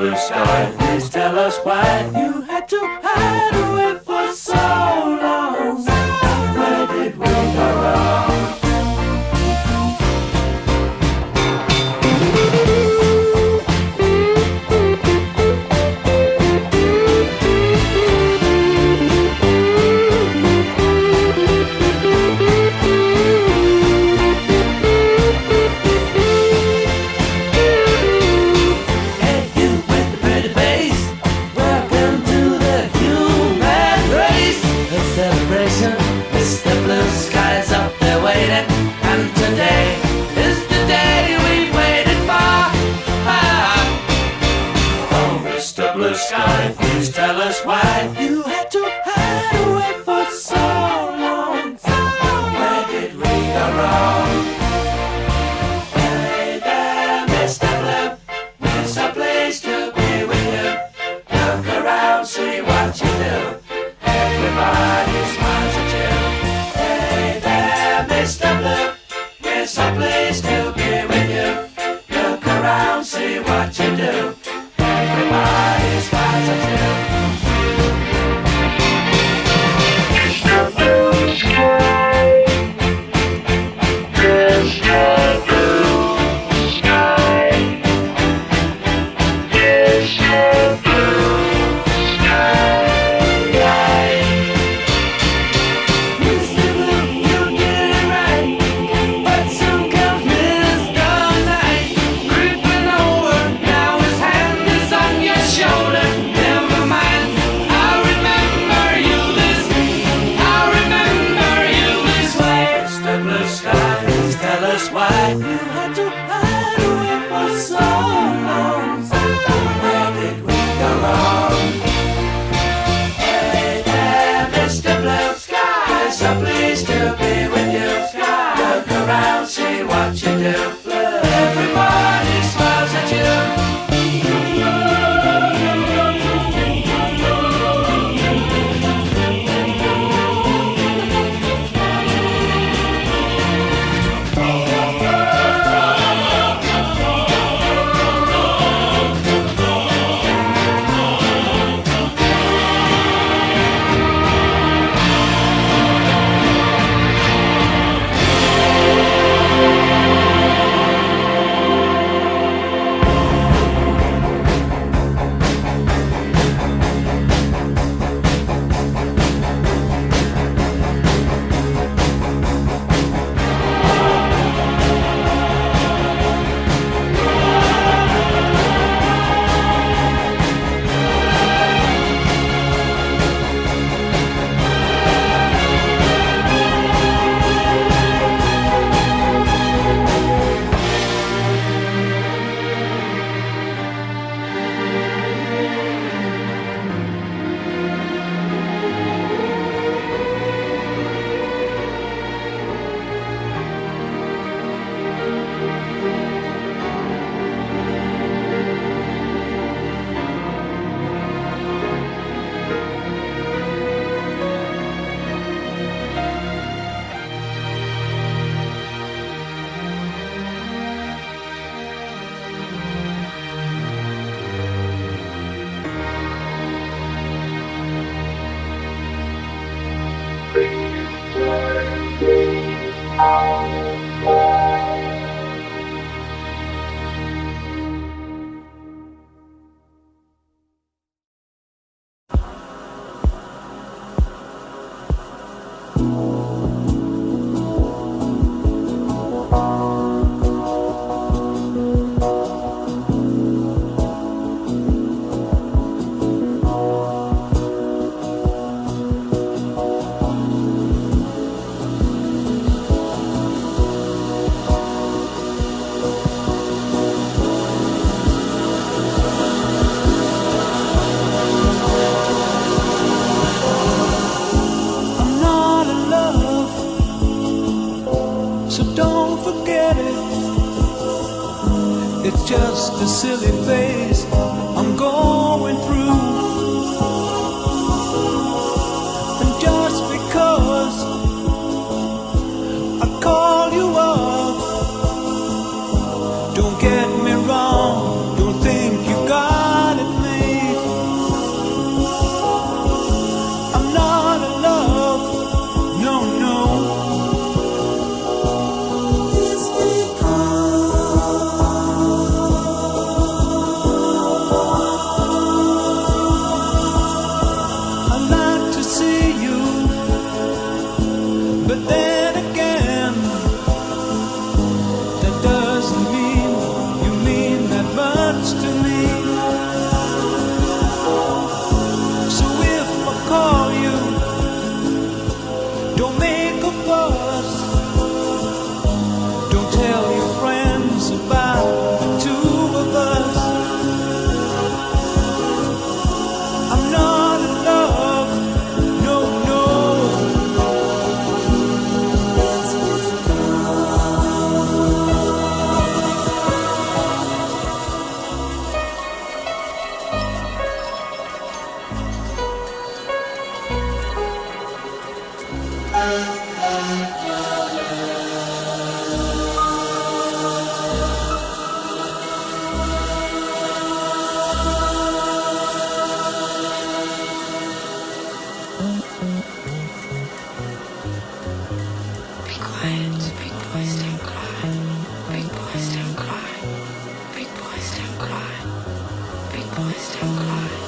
blue sky. Please tell us why you had to hide away for so long. Where did we go wrong? Please tell us why you had to hide away for so long. Where did we go wrong? Hey there, Mr. Blue, it's a place to be with you. Look around, see what you do. Everybody smiles at you. Hey there, Mr. Blue, it's a place to be with you. Look around, see what you do. Everybody smiles at you. Mr. Blue Sky, Mr. Blue Sky, Mr. Blue Sky. Mr. Blue, you did it right, but soon comes Mr. Night, creeping over. Now his hand is on your shoulder. Never mind, I remember you this way. Mr. Blue Sky, please tell us why you had to hide away for so long. Where did we go wrong? Hey there, Mr. Blue Sky, so pleased to be with you. Look around, see what you do. Everybody smiles at you. It's just a silly phase I'm going through. And just because I call you up, don't get me wrong, don't think you got Big boys don't cry. Big boys don't cry. Big boys don't cry. Big boys don't cry.